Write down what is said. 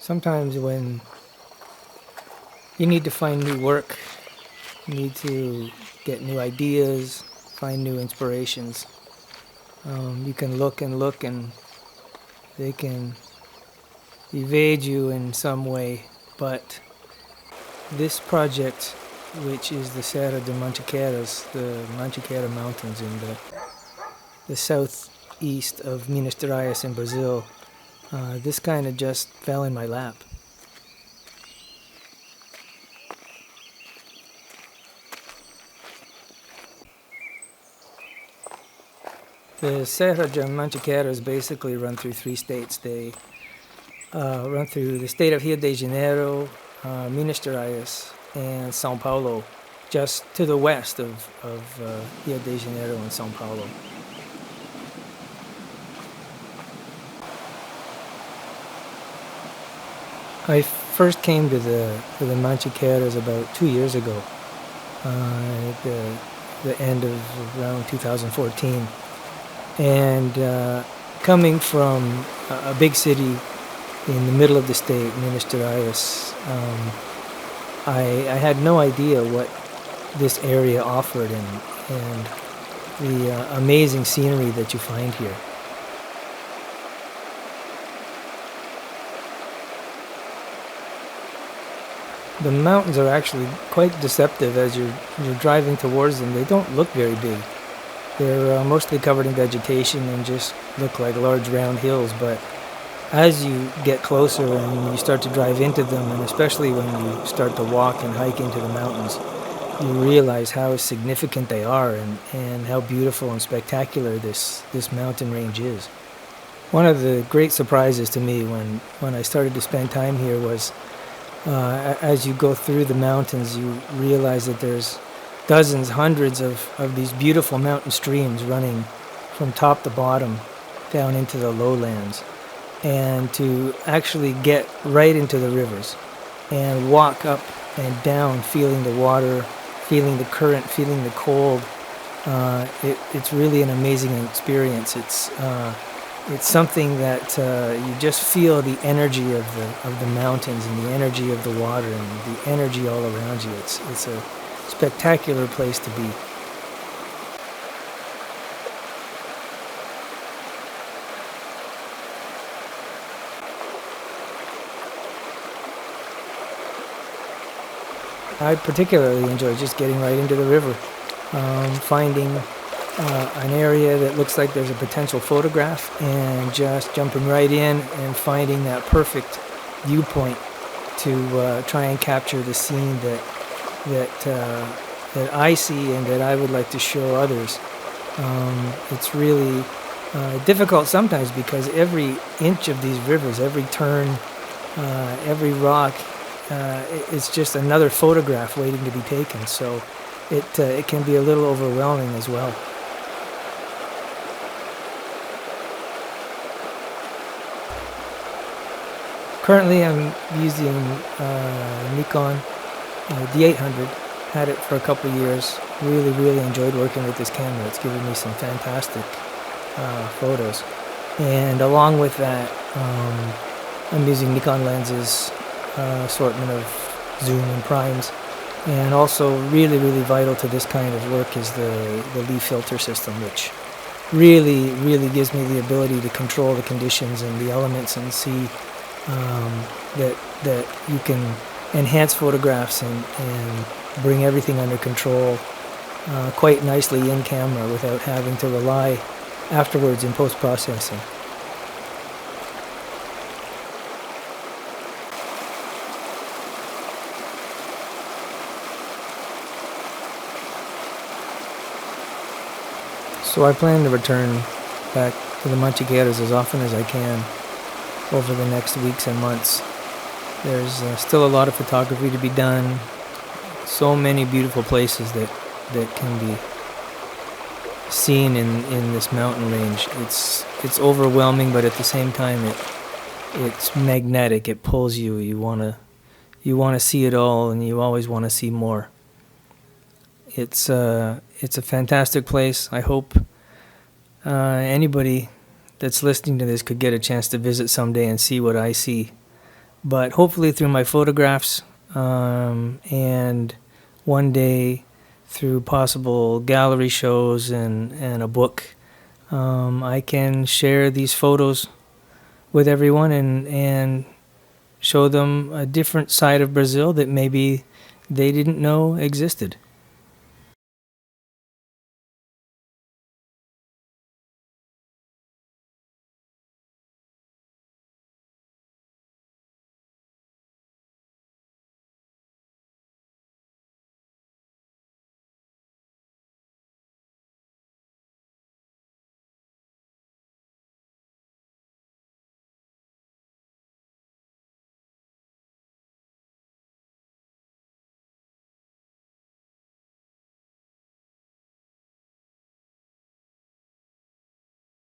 Sometimes when you need to find new work, you need to get new ideas, find new inspirations. You can look and look and they can evade you in some way, but this project, which is the Serra da Mantiqueira, the Mantiqueira Mountains in the southeast of Minas Gerias in Brazil, this kind of just fell in my lap. The Serra da Mantiqueira is basically run through 3 states. They run through the state of Rio de Janeiro, Minas Gerias, and São Paulo, just to the west of Rio de Janeiro and São Paulo. I first came to the Mantiqueiras about 2 years ago, at the end of around 2014. And coming from a big city in the middle of the state, Minas Gerias, I had no idea what this area offered and the amazing scenery that you find here. The mountains are actually quite deceptive as you're driving towards them. They don't look very big. They're mostly covered in vegetation and just look like large round hills, but as you get closer and you start to drive into them, and especially when you start to walk and hike into the mountains, you realize how significant they are and how beautiful and spectacular this mountain range is. One of the great surprises to me when I started to spend time here was as you go through the mountains, you realize that there's dozens, hundreds of these beautiful mountain streams running from top to bottom down into the lowlands. And to actually get right into the rivers and walk up and down, feeling the water, feeling the current, feeling the cold, it's really an amazing experience. It's something that you just feel the energy of the mountains and the energy of the water and the energy all around you. It's a spectacular place to be. I particularly enjoy just getting right into the river, finding an area that looks like there's a potential photograph and just jumping right in and finding that perfect viewpoint to try and capture the scene that I see and that I would like to show others. It's really difficult sometimes because every inch of these rivers, every turn, every rock, it's just another photograph waiting to be taken. So it can be a little overwhelming as well. Currently, I'm using Nikon D800. Had it for a couple of years. Really enjoyed working with this camera. It's given me some fantastic photos. And along with that, I'm using Nikon lenses, assortment of zoom and primes. And also really vital to this kind of work is the leaf filter system, which really gives me the ability to control the conditions and the elements and see that you can enhance photographs and bring everything under control quite nicely in camera without having to rely afterwards in post-processing. So I plan to return back to the Mantiqueiras as often as I can over the next weeks and months. There's still a lot of photography to be done. So many beautiful places that can be seen in this mountain range. It's overwhelming, but at the same time it's magnetic. It pulls you. You wanna see it all, and you always want to see more. It's a fantastic place. I hope anybody that's listening to this could get a chance to visit someday and see what I see But hopefully through my photographs, and one day through possible gallery shows and a book, I can share these photos with everyone and show them a different side of Brazil that maybe they didn't know existed.